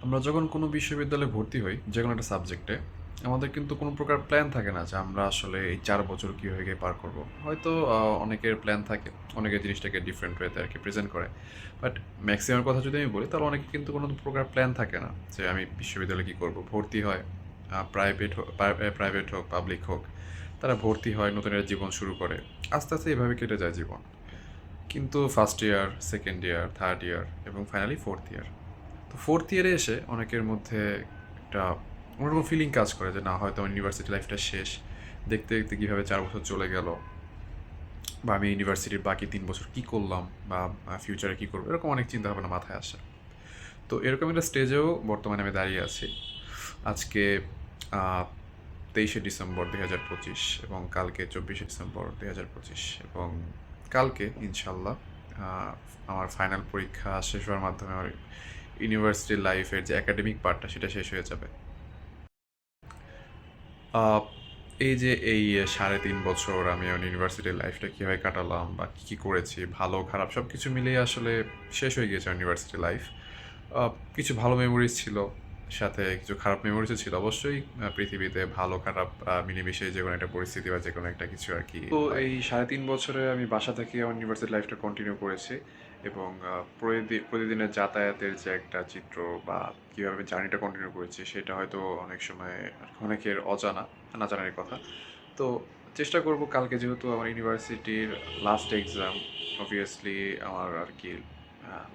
আমরা যখন কোনো বিশ্ববিদ্যালয়ে ভর্তি হই যে কোনো একটা সাবজেক্টে আমাদের কিন্তু কোনো প্রকার প্ল্যান থাকে না যে আমরা আসলে এই 4 বছর কীভাবে গিয়ে পার করব। হয়তো অনেকের প্ল্যান থাকে, অনেকের জিনিসটাকে ডিফারেন্ট ওয়েতে আর কি প্রেজেন্ট করে। বাট ম্যাক্সিমাম কথা যদি আমি বলি তাহলে অনেকে কিন্তু কোনো প্রকার প্ল্যান থাকে না যে আমি বিশ্ববিদ্যালয়ে কী করব। ভর্তি হয়, প্রাইভেট হোক পাবলিক হোক, তারা ভর্তি হয়, নতুন একটা জীবন শুরু করে। আস্তে আস্তে এভাবে কেটে যায় জীবন। কিন্তু first year, second year, third year এবং ফাইনালি ফোর্থ ইয়ার, তো ফোর্থ ইয়ারে এসে অনেকের মধ্যে একটা অন্যরকম ফিলিং কাজ করে যে না, হয়তো আমার ইউনিভার্সিটি লাইফটা শেষ। দেখতে দেখতে কীভাবে 4 বছর চলে গেল, বা আমি ইউনিভার্সিটির বাকি 3 বছর কী করলাম, বা ফিউচারে কী করবো, এরকম অনেক চিন্তা ভাবনা মাথায় আসে। তো এরকম একটা স্টেজেও বর্তমানে আমি দাঁড়িয়ে আছি। আজকে 23শে ডিসেম্বর 2025 এবং কালকে 24শে ডিসেম্বর 2025, এবং কালকে ইনশাল্লাহ আহ, আমার ফাইনাল পরীক্ষা শেষ হওয়ার মাধ্যমে আমার ইউনিভার্সিটি লাইফের যে একাডেমিক পার্টটা সেটা শেষ হয়ে যাবে। আহ, এই যে এই 3.5 বছর আমি আমার ইউনিভার্সিটি লাইফটা কীভাবে কাটালাম বা কী কী করেছি, ভালো খারাপ সব কিছু মিলিয়ে আসলে শেষ হয়ে গিয়েছে ইউনিভার্সিটি লাইফ। কিছু ভালো মেমোরিজ ছিল, সাথে কিছু খারাপ মেমোরিজও ছিল অবশ্যই। পৃথিবীতে ভালো খারাপ মিলেমিশে যে কোনো একটা পরিস্থিতি বা যে কোনো একটা কিছু আর কি। তো এই 3.5 বছরে আমি বাসা থেকে আমার ইউনিভার্সিটি লাইফটা কন্টিনিউ করেছি, এবং প্রতিদিনের যাতায়াতের যে একটা চিত্র বা কীভাবে আমি জার্নিটা কন্টিনিউ করেছি সেটা হয়তো অনেক সময় অনেকের অজানা, না জানার কথা। তো চেষ্টা করব কালকে, যেহেতু আমার ইউনিভার্সিটির লাস্ট এক্সাম, অবভিয়াসলি আমার আর কি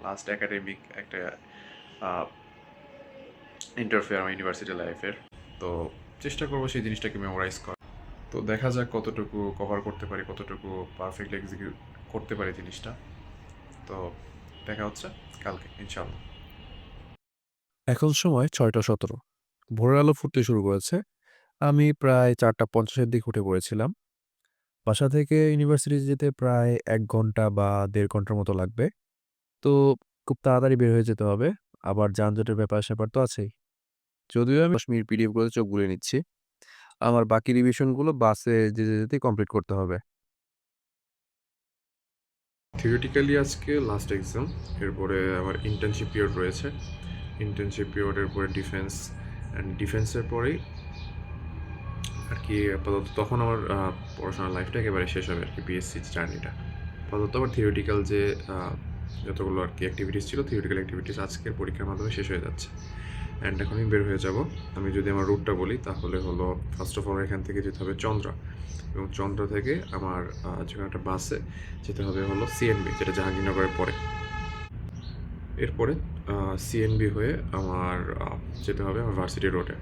লাস্ট একাডেমিক একটা ইন্টারফেয়ার আমার ইউনিভার্সিটি লাইফের। তো চেষ্টা করবো সেই জিনিসটাকে মেমোরাইজ করা। তো দেখা যাক কতটুকু কভার করতে পারি, কতটুকু পারফেক্টলি এক্সিকিউট করতে পারি জিনিসটা। তো দেখা হচ্ছে কালকে ইনশাল্লাহ। এখন সময় ৬টা ১৭। ভোরের আলো ফুটতে শুরু করেছে। আমি প্রায় ৪টা ৫০-এর দিকে উঠে পড়েছিলাম। বাসা থেকে ইউনিভার্সিটি যেতে প্রায় ১ ঘন্টা বা ১.৫ ঘন্টার মতো লাগবে। তো খুব তাড়াতাড়ি বের হয়ে যেতে হবে। আবার যানজটের ব্যাপার-স্যাপার তো আছেই। যদিও আমি ১০ মিনিট পিডিএফ গুলোতে চোখ বুলিয়ে নিচ্ছি। আমার বাকি রিভিশনগুলো বাসে যেতেই কমপ্লিট করতে হবে। থিওরিটিক্যালি আজকে লাস্ট এক্সাম, এরপরে আমার ইন্টার্নশিপ পিরিয়ড রয়েছে। ইন্টার্নশিপ পিরিয়ডের পরে ডিফেন্স, অ্যান্ড ডিফেন্সের পরেই আর কি আপাতত তখন আমার পড়াশোনার লাইফটা একেবারে শেষ হবে আর কি, বিএসসি জার্নিটা। আপাতত আমার থিওরিটিক্যাল যে যতগুলো আর কি অ্যাক্টিভিটিস ছিল, থিওরিটিক্যাল অ্যাক্টিভিটিস আজকের পরীক্ষার মাধ্যমে শেষ হয়ে যাচ্ছে। অ্যান্ড এখন আমি বের হয়ে যাব। আমি যদি আমার রুটটা বলি তাহলে হলো, ফার্স্ট অফ অল এখান থেকে যেতে হবে চন্দ্রা, এবং চন্দ্রা থেকে আমার যে কোনো একটা বাসে যেতে হবে হলো সিএনবি, যেটা জাহাঙ্গীরনগরের পরে। এরপরে সিএনবি হয়ে আমার যেতে হবে আমার ভার্সিটি রোডে।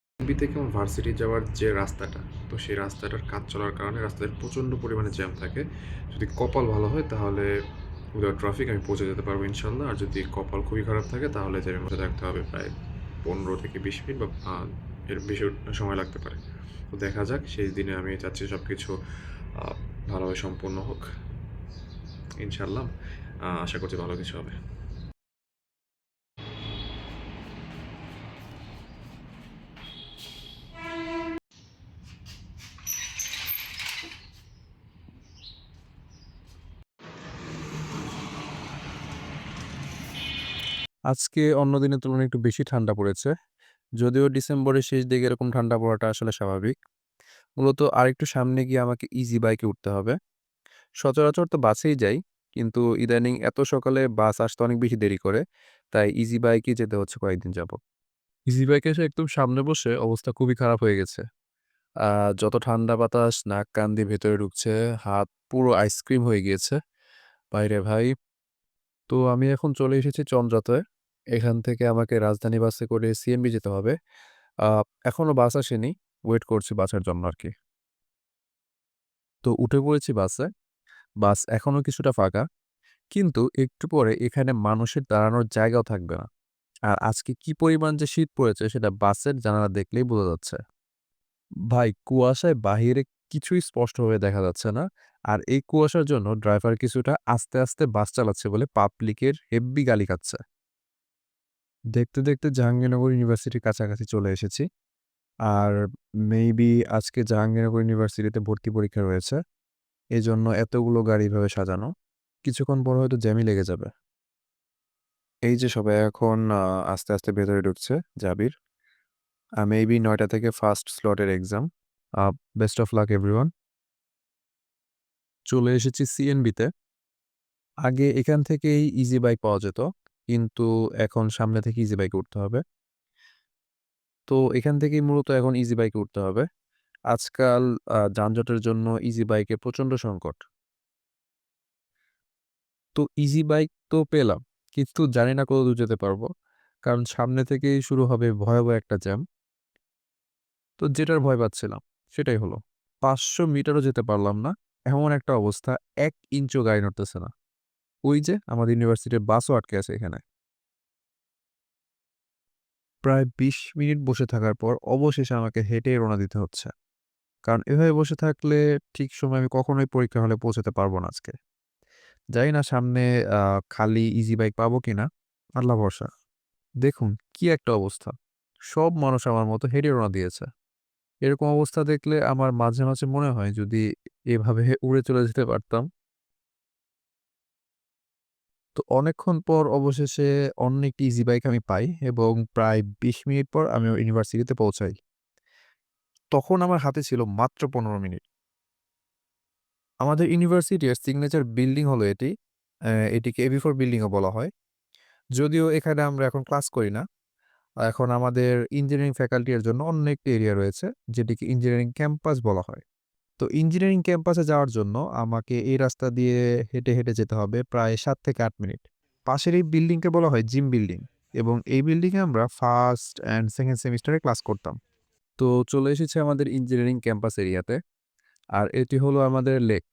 সিএনবি থেকে আমার ভার্সিটি যাওয়ার যে রাস্তাটা, তো সেই রাস্তাটার কাজ চলার কারণে রাস্তায় প্রচণ্ড পরিমাণে জ্যাম থাকে। যদি কপাল ভালো হয় তাহলে উইদাউট ট্রাফিক আমি পৌঁছে যেতে পারবো ইনশাল্লাহ। আর যদি কপাল খুবই খারাপ থাকে তাহলে জ্যামের মধ্যে থাকতে হবে প্রায় 15 থেকে 20 মিনিট, বা এর বেশি সময় লাগতে পারে। তো দেখা যাক, সেই দিনে আমি চাচ্ছি সব কিছু ভালোভাবে সম্পূর্ণ হোক ইনশাল্লাহ। আশা করছি ভালো কিছু হবে। আজকে অন্য দিনের তুলনায় একটু বেশি ঠান্ডা পড়েছে। যদিও ডিসেম্বরের শেষ দিকে এরকম ঠান্ডা পড়াটা আসলে স্বাভাবিক। মূলত আরেকটু সামনে গিয়ে আমাকে ইজি বাইকে উঠতে হবে। সচরাচর তো বাসেই যাই। কিন্তু ইদানিং এত সকালে বাস আসতে অনেক বেশি দেরি করে। তাই ইজি বাইকেই যেতে হচ্ছে কয়েকদিন যাবৎ। ইজি বাইকে এসে একদম সামনে বসে অবস্থা খুবই খারাপ হয়ে গেছে। আ যত ঠান্ডা বাতাস নাক কান দিয়ে ভেতরে ঢুকছে, হাত পুরো আইসক্রিম হয়ে গিয়েছে। ভাইরে ভাই! তো আমি এখন চলে এসেছি চন্দ্রাতে। এখান থেকে আমাকে রাজধানী বাসে করে সিএমবি যেতে হবে। আ এখনো বাস আসেনি। ওয়েট করছি বাসের জন্য আরকি। তো উঠে পড়েছি বাসে। বাস এখনো কিছুটা ফাঁকা। কিন্তু একটু পরে এখানে মানুষের দাঁড়ানোর জায়গাও থাকবে না। আর আজকে কি পরিমাণ যে শীত পড়েছে সেটা বাসের জানালা দেখলেই বোঝা যাচ্ছে। ভাই কুয়াশায় বাহিরে কিছুই স্পষ্টভাবে দেখা যাচ্ছে না। আর এই কুয়াশার জন্য ড্রাইভার কিছুটা আস্তে বাস চালাচ্ছে বলে পাবলিকের হেব্বি গালি খাচ্ছে। দেখতে জাহাঙ্গীরনগর ইউনিভার্সিটির কাছাকাছি চলে এসেছি। আর মেবি আজকে জাহাঙ্গীরনগর ইউনিভার্সিটিতে ভর্তি পরীক্ষা রয়েছে। এজন্য এতগুলো গাড়ি এভাবে সাজানো। কিছুক্ষণ পর হয়তো জ্যামই লেগে যাবে। এই যে সবাই এখন আস্তে, আস্তে ভেতরে ঢুকছে জাবির। মেবি ৯টা থেকে ফার্স্ট স্লটের exam. Best of luck everyone. চলে এসেছি সিএনবিতে। আগে এখান থেকেই ইজি বাইক পাওয়া যেত। কিন্তু এখন সামনে থেকে ইজি বাইকে উঠতে হবে। তো এখান থেকেই মূলত এখন ইজি বাইকে উঠতে হবে। আজকাল যানজটের জন্য ইজি বাইকে প্রচণ্ড সংকট। তো ইজি বাইক তো পেলাম। কিন্তু জানি না কতদূর যেতে পারবো। কারণ সামনে থেকেই শুরু হবে ভয়াবহ একটা জ্যাম। তো যেটার ভয় পাচ্ছিলাম সেটাই হলো। ৫০০ মিটারও যেতে পারলাম না। এমন একটা অবস্থা ১ ইঞ্চও গাড়ি নড়তেছে না। ওই যে আমাদের ইউনিভার্সিটির বাসও আটকে আছে এখানে। প্রায় ২০ মিনিট বসে থাকার পর অবশেষে আমাকে হেঁটেই রওনা দিতে হচ্ছে। কারণ এভাবে বসে থাকলে ঠিক সময়ে আমি কখনোই পরীক্ষা হলে পৌঁছাতে পারবো না আজকে। জানি না সামনে আ খালি ইজি বাইক পাবো কিনা? আল্লাহ ভরসা। দেখুন কি একটা অবস্থা। সব মানুষ আমার মতো হেঁটে রওনা দিয়েছে। এরকম অবস্থা দেখলে আমার মাঝে, মাঝে মনে হয় যদি এভাবে উড়ে চলে যেতে পারতাম। তো অনেকক্ষণ পর অবশেষে অন্য একটি ইজি বাইক আমি পাই এবং প্রায় ২০ মিনিট পর আমি ইউনিভার্সিটিতে পৌঁছাই। তখন আমার হাতে ছিল মাত্র ১৫ মিনিট। আমাদের ইউনিভার্সিটির সিগনেচার বিল্ডিং হলো এটি। এটিকে AB4 বিল্ডিংও বলা হয়। যদিও এখানে আমরা এখন ক্লাস করি না। এখন আমাদের ইঞ্জিনিয়ারিং ফ্যাকাল্টি এর জন্য অন্য একটি এরিয়া রয়েছে যেটিকে ইঞ্জিনিয়ারিং ক্যাম্পাস বলা হয়। তো ইঞ্জিনিয়ারিং ক্যাম্পাসে যাওয়ার জন্য আমাকে এই রাস্তা দিয়ে হেঁটে, হেঁটে যেতে হবে প্রায় ৭ থেকে ৮ মিনিট। পাশের এই বিল্ডিংকে বলা হয় জিম বিল্ডিং এবং এই বিল্ডিংয়ে আমরা ফার্স্ট অ্যান্ড সেকেন্ড সেমিস্টারে ক্লাস করতাম। তো চলে এসেছি আমাদের ইঞ্জিনিয়ারিং ক্যাম্পাস এরিয়াতে। আর এটি হলো আমাদের লেক।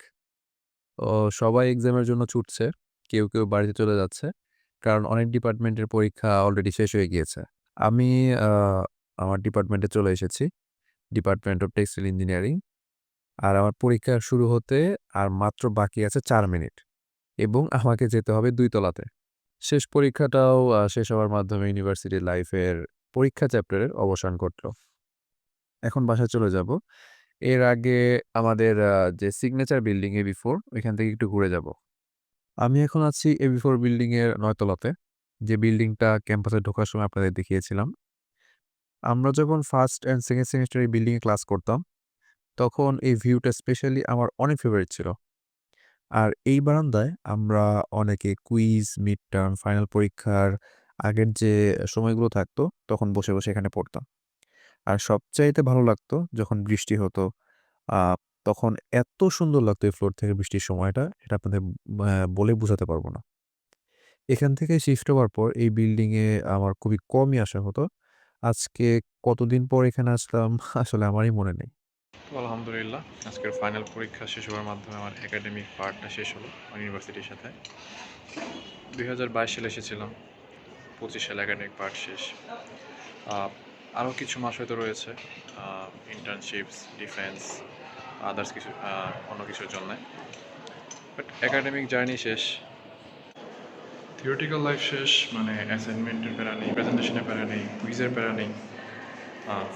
সবাই এক্সামের জন্য ছুটছে। কেউ, কেউ বাড়িতে চলে যাচ্ছে। কারণ অনেক ডিপার্টমেন্টের পরীক্ষা অলরেডি শেষ হয়ে গিয়েছে। আমি আ আমার ডিপার্টমেন্টে চলে এসেছি। Department of textile engineering. আর আমার পরীক্ষা শুরু হতে আর মাত্র বাকি আছে ৪ মিনিট এবং আমাকে যেতে হবে ২ তলাতে। শেষ পরীক্ষাটাও শেষ হওয়ার মাধ্যমে ইউনিভার্সিটি লাইফের পরীক্ষা চ্যাপ্টারের অবসান ঘটল। এখন বাসায় চলে যাব। এর আগে আমাদের যে সিগনেচার বিল্ডিং AB4 ওইখান থেকে একটু ঘুরে যাব। আমি এখন আছি AB4 বিল্ডিং এর ৯ তলাতে। যে বিল্ডিংটা ক্যাম্পাসে ঢোকার সময় আপনাদের দেখিয়েছিলাম। আমরা যখন ফার্স্ট অ্যান্ড সেকেন্ড সেমিস্টারে এই বিল্ডিং এ ক্লাস করতাম, তখন এই ভিউটা স্পেশালি আমার অনেক ফেভারিট ছিল। আর এই বারান্দায় আমরা অনেকে কুইজ, মিড টার্ম, ফাইনাল পরীক্ষার আগের যে সময়গুলো থাকতো, তখন বসে, বসে এখানে পড়তাম। আর সবচাইতে ভালো লাগতো যখন বৃষ্টি হতো। আ তখন এত সুন্দর লাগতো এই ফ্লোর থেকে বৃষ্টির সময়টা, এটা আপনাদের বলে বোঝাতে পারব না। এখান থেকে শিফট হওয়ার পর এই বিল্ডিংয়ে আমার খুবই কমই আসা হতো। আজকে কতদিন পর এখানে আসলাম আসলে আমারই মনে নেই। তো আলহামদুলিল্লাহ আজকের ফাইনাল পরীক্ষা শেষ হওয়ার মাধ্যমে আমার একাডেমিক পার্টটা শেষ হলো আমার ইউনিভার্সিটির সাথে। ২০২২ সালে এসেছিলাম, ২৫ সালে একাডেমিক পার্ট শেষ। আরও কিছু মাস হয়তো রয়েছে ইন্টার্নশিপস, ডিফেন্স, আদার্স কিছু অন্য কিছুর জন্যে। বাট একাডেমিক জার্নি শেষ, থিওরিটিক্যাল লাইফ শেষ, মানে অ্যাসাইনমেন্টের প্যারা নেই, প্রেজেন্টেশনের প্যারা নেই, কুইজের প্যারা নেই,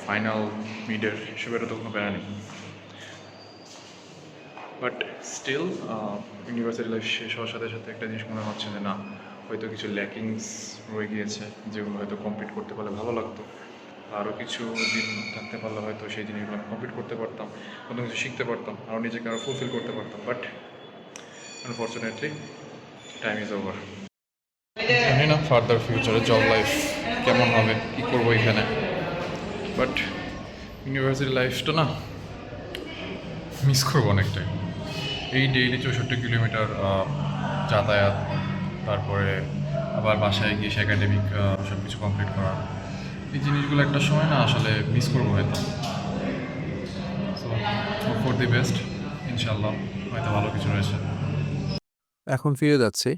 ফাইনাল মিডের এসবেরও তো কোনো প্যারা নেই। বাট স্টিল ইউনিভার্সিটি লাইফ শেষ হওয়ার সাথে সাথে একটা জিনিস মনে হচ্ছে যে না, হয়তো কিছু ল্যাকিংস রয়ে গিয়েছে যেগুলো হয়তো কমপ্লিট করতে পারলে ভালো লাগতো। আরও কিছু দিন থাকতে পারলে হয়তো সেই জিনিসগুলো কমপ্লিট করতে পারতাম, নতুন কিছু শিখতে পারতাম, আরও নিজেকে আরও ফুলফিল করতে পারতাম। But unfortunately time is over. জানি না ফার্দার ফিউচারে জব লাইফ কেমন হবে, কী করবো এখানে। বাট ইউনিভার্সিটি লাইফটা না মিস করবো অনেকটাই। এই ডেইলি ৬৪ কিলোমিটার যাতায়াত, তারপরে আবার বাসায় গিয়ে সে একাডেমিক সব কিছু কমপ্লিট করা, এই জিনিসগুলো একটা সময় না আসলে মিস করবো হয়তো। So hope for the best, ইনশাল্লাহ হয়তো ভালো কিছু রয়েছে। এখন ফিরে যাচ্ছি।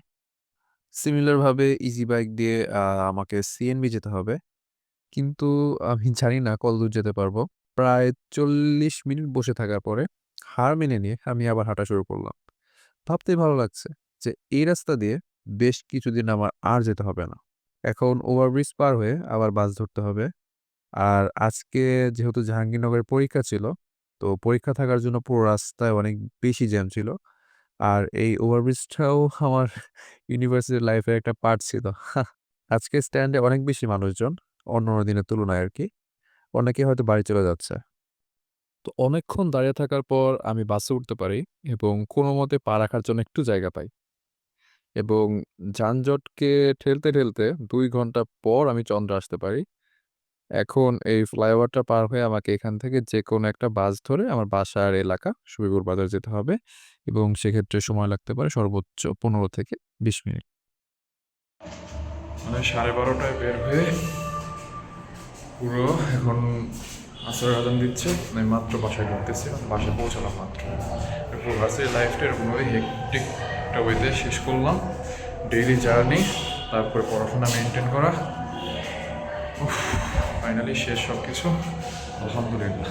সিমিলার ভাবে ইজি বাইক দিয়ে আমাকে সিএনবি যেতে হবে। কিন্তু আমি জানি না কতদূর যেতে পারবো। প্রায় ৪০ মিনিট বসে থাকার পরে হার মেনে নিয়ে আমি আবার হাঁটা শুরু করলাম। ভাবতেই ভালো লাগছে যে এই রাস্তা দিয়ে বেশ কিছুদিন আমার আর যেতে হবে না। এখন ওভারব্রিজ পার হয়ে আবার বাস ধরতে হবে। আর আজকে যেহেতু জাহাঙ্গীরনগরের পরীক্ষা ছিল, তো পরীক্ষা থাকার জন্য পুরো রাস্তায় অনেক বেশি জ্যাম ছিল। আর এই ওভারব্রিজটাও আমার ইউনিভার্সিটি লাইফের একটা পার্ট ছিল। আজকে স্ট্যান্ডে অনেক বেশি মানুষজন, অন্যান্য দিনের তুলনায় আরকি। অনেকে হয়তো বাড়ি চলে যাচ্ছে। তো অনেকক্ষণ দাঁড়িয়ে থাকার পর আমি বাসে উঠতে পারি এবং কোনোমতে পা রাখার জন্য একটু জায়গা পাই এবং যানজটকে ঠেলতে ২ ঘন্টা পর আমি চন্দ্রা আসতে পারি। এখন এই ফ্লাইওভারটা পার হয়ে আমাকে এখান থেকে যেকোনো একটা বাস ধরে আমার বাসার এলাকা শফিপুর বাজার যেতে হবে এবং সেক্ষেত্রে সময় লাগতে পারে সর্বোচ্চ ১৫ থেকে ২০ মিনিট। মানে 12:30টায় বের হয়ে পুরো এখন আসরের আজান দিচ্ছে, আমি মাত্র বাসায় ঢুকতেছি, বাসায় পৌঁছালাম মাত্র। এরপর ভার্সিটি লাইফটা এরকমভাবে হেক্টিক একটা ওয়েতে শেষ করলাম, ডেইলি জার্নি, তারপরে পড়াশোনা মেনটেন করা। ফাইনালি শেষ সব কিছু, আলহামদুলিল্লাহ।